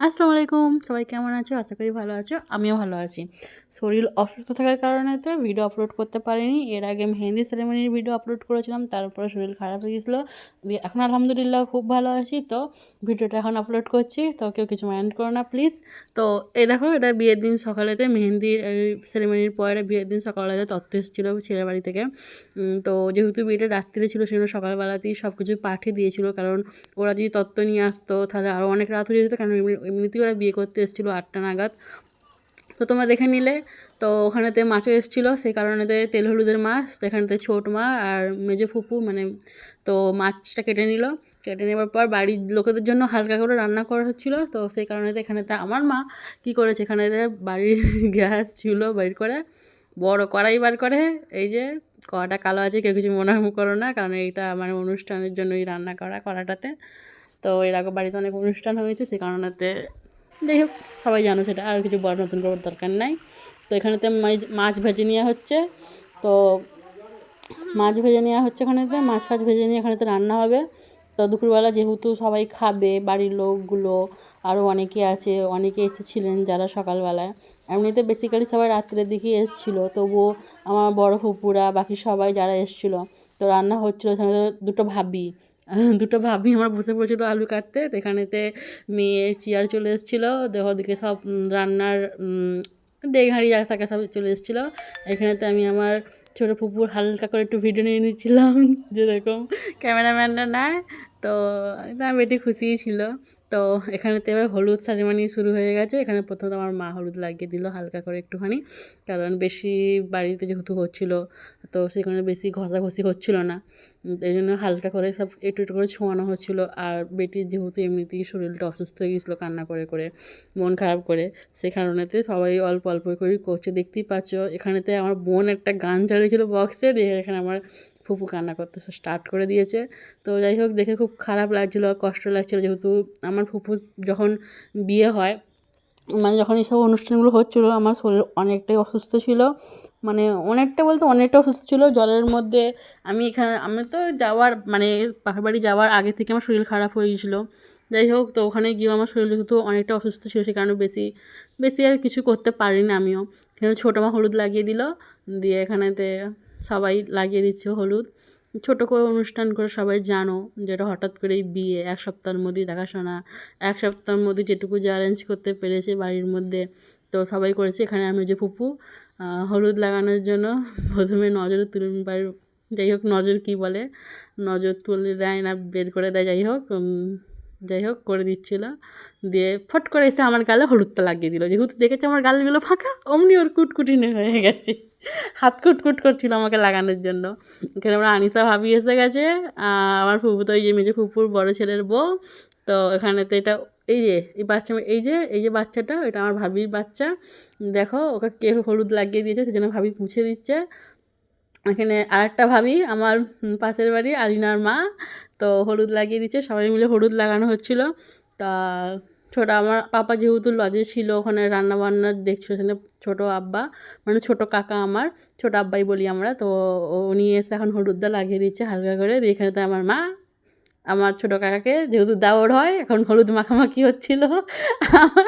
আসসালামু আলাইকুম, সবাই কেমন আছো? আশা করি ভালো আছো। আমিও ভালো আছি। শরীর অসুস্থ থাকার কারণে তো ভিডিও আপলোড করতে পারিনি। এর আগে মেহেন্দি সেরেমনির ভিডিও আপলোড করেছিলাম, তারপরে শরীর খারাপ হয়ে গেছিলো। দিয়ে এখন আলহামদুলিল্লাহ খুব ভালো আছি। তো ভিডিওটা এখন আপলোড করছি, তো কেউ কিছু মাইন্ড করো না প্লিজ। তো এই দেখো, এটা বিয়ের দিন সকালেতে মেহেন্দির সেরেমনির পরে বিয়ের দিন সকালেতে তত্ত্ব এসেছিলো ছেলের বাড়ি থেকে। তো যেহেতু বিয়েটা রাত্রিরে ছিল, সেজন্য সকালবেলাতেই সব কিছু পাঠিয়ে দিয়েছিল, কারণ ওরা যদি তত্ত্ব নিয়ে আসতো তাহলে আরও অনেক রাত হয়ে যেত, কারণ এমনিতেই ওরা বিয়ে করতে এসেছিলো 8টা নাগাদ। তো তোমরা দেখে নিলে। তো ওখানেতে মাছও এসেছিলো, সেই কারণেতে তেল হলুদের মাছ, এখানেতে ছোট মা আর মেজো ফুপু তো মাছটা কেটে নিল। কেটে নেওয়ার পর বাড়ির লোকেদের জন্য হালকা করে রান্না করা হচ্ছিলো। তো সেই কারণেতে এখানেতে আমার মা কী করেছে, এখানেতে বাড়ির গ্যাস ছিল বের করে বড় কড়াই বার করে, এই যে কড়াটা কালো আছে, কেউ কিছু মনে করো না, কারণ এইটা মানে অনুষ্ঠানের জন্যই রান্না করা কড়াটাতে। তো এর আগে বাড়িতে অনেক অনুষ্ঠান হয়েছে, সে কারণেতে যাই হোক সবাই জানো সেটা, আর কিছু বড় নতুন করার দরকার নাই। তো এখানেতে মাছ ভেজে নেওয়া হচ্ছে। তো মাছ ভেজে নেওয়া হচ্ছে এখানেতে, মাছ ফাছ ভেজে নিয়ে এখানেতে রান্না হবে। তো দুপুরবেলা যেহেতু সবাই খাবে, বাড়ির লোকগুলো আরও অনেকে আছে, অনেকে এসেছিলেন যারা সকালবেলায়। এমনিতে বেসিক্যালি সবাই রাত্রের দিকে এসেছিলো, তবুও আমার বড় ফুপুরা বাকি সবাই যারা এসেছিলো, তো রান্না হচ্ছিলো। সেখানে দুটো ভাবি আমার বসে পড়েছিলো আলু কাটতে। তো এখানেতে মেয়ের চেয়ার চলে এসেছিলো, দেখো ওদিকে সব রান্নার ডেক হাঁড়ি যা থাকে সব চলে এসেছিলো। এখানেতে আমি আমার ছোটো ফুপুর হালকা করে একটু ভিডিও নিয়ে নিচ্ছিলাম, যেরকম ক্যামেরাম্যানরা নেয়। তো আমার বেটি খুশিই ছিল। তো এখানেতে এবার হলুদ সেরেমনি শুরু হয়ে গেছে। এখানে প্রথমে আমার মা হলুদ লাগিয়ে দিল হালকা করে একটুখানি, কারণ বেশি বাড়িতে যেহেতু হচ্ছিলো, তো সেখানে বেশি ঘষাঘষি হচ্ছিলো না, এই জন্য হালকা করে সব একটু একটু করে ছোঁয়ানো হচ্ছিলো। আর বেটির যেহেতু এমনিতেই শরীরটা অসুস্থ হয়ে গেছিলো কান্না করে করে, মন খারাপ করে, সে কারণেতে সবাই অল্প অল্প করেই করছে। দেখতেই পাচ্ছ এখানেতে আমার বোন একটা গান চালিয়েছিল বক্সে, দিয়ে এখানে আমার ফুপু কান্না করতে স্টার্ট করে দিয়েছে। তো যাই হোক, দেখে খুব খারাপ লাগছিলো আর কষ্ট লাগছিলো, যেহেতু আমার ফুপু যখন বিয়ে হয়, মানে যখন এইসব অনুষ্ঠানগুলো হচ্ছিলো, আমার শরীর অনেকটাই অসুস্থ ছিল। মানে অনেকটা বলতে অনেকটা অসুস্থ ছিল। জ্বরের মধ্যে আমি তো যাওয়ার পাশের বাড়ি যাওয়ার আগে থেকে আমার শরীর খারাপ হয়ে গেছিলো। যাই হোক, তো ওখানে গিয়ে আমার শরীর যেহেতু অনেকটা অসুস্থ ছিল, সে কারণে বেশি বেশি আর কিছু করতে পারি না আমিও। এখানে ছোটো মা হলুদ লাগিয়ে দিল, দিয়ে এখানেতে সবাই লাগিয়ে দিচ্ছে হলুদ। ছোটো করে অনুষ্ঠান করে, সবাই জানো যেটা হঠাৎ করেই বিয়ে, এক সপ্তাহের মধ্যেই দেখাশোনা, এক সপ্তাহের মধ্যে যেটুকু যে অ্যারেঞ্জ করতে পেরেছে বাড়ির মধ্যে, তো সবাই করেছে। এখানে আমি যে ফুপু হলুদ লাগানোর জন্য প্রথমে নজর তুলে যাই হোক, নজর কী বলে, নজর তুলে দেয় না বের করে দেয়, যাই হোক করে দিচ্ছিল। দিয়ে ফট করে এসে আমার গালে হলুদটা লাগিয়ে দিল। যেহেতু দেখেছে আমার গালগুলো ফাঁকা, অমনি ওর কুটকুটিনে হয়ে গেছে, হাত কুটকুট করছিল আমাকে লাগানোর জন্য। এখানে আমার আনিসা ভাবি এসে গেছে, আমার ফুপু তো এই যে মেজে ফুপুর বড় ছেলের বউ। তো এখানেতে এটা এই যে বাচ্চাটা, এটা আমার ভাবির বাচ্চা। দেখো ওকে কে হলুদ লাগিয়ে দিয়েছে, সেজন্য ভাবি মুছে দিচ্ছে। এখানে আরেকটা ভাবি আমার পাশের বাড়ি আরিনার মা, তো হলুদ লাগিয়ে দিচ্ছে, সবাই মিলে হলুদ লাগানো হচ্ছিলো। তা আমার পাপা যেহেতু লজে ছিল, ওখানে রান্নাবান্নার দেখছিল, সেখানে ছোটো আব্বা মানে ছোটো কাকা, আমার ছোটো আব্বাই বলি আমরা, তো উনি এসে এখন হলুদটা লাগিয়ে দিচ্ছে হালকা করে। দিয়ে এখানে তো আমার মা আমার ছোটো কাকাকে যেহেতু দেওর হয়, এখন হলুদ মাখামাখি হচ্ছিলো। আমার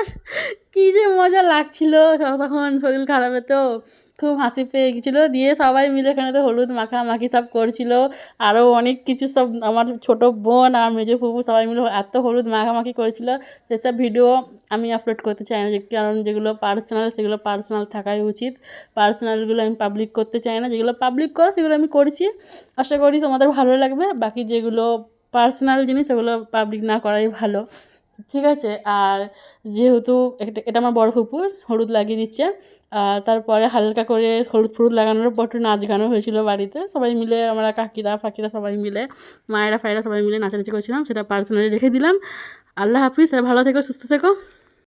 কী যে মজা লাগছিল, তখন শরীর খারাপে তো খুব হাসি পেয়ে গেছিলো। দিয়ে সবাই মিলে এখানে তো হলুদ মাখামাখি সব করছিল, আরও অনেক কিছু সব আমার ছোটো বোন আর মেজো ফুপু সবাই মিলে এত হলুদ মাখামাখি করেছিল। সেসব ভিডিও আমি আপলোড করতে চাই না, কারণ যেগুলো পার্সোনাল সেগুলো পার্সোনাল থাকাই উচিত। পার্সোনালগুলো আমি পাবলিক করতে চাই না, যেগুলো পাবলিক করো সেগুলো আমি করছি, আশা করি তোমাদের ভালো লাগবে। বাকি যেগুলো পার্সোনাল জিনিস সেগুলো পাবলিক না করাই ভালো, ঠিক আছে। আর যেহেতু এটা আমার বড় ফুপুর হলুদ লাগিয়ে দিচ্ছে, আর তারপরে হালকা করে হলুদ লাগানোর পর একটু নাচ গানও হয়েছিল বাড়িতে, সবাই মিলে আমরা কাকিরা ফাকিরা সবাই মিলে, মায়েরা ফায়েরা সবাই মিলে নাচানাচি করেছিলাম। সেটা পার্সোনালি রেখে দিলাম। আল্লাহ হাফিজ, ভালো থেকো, সুস্থ থেকো।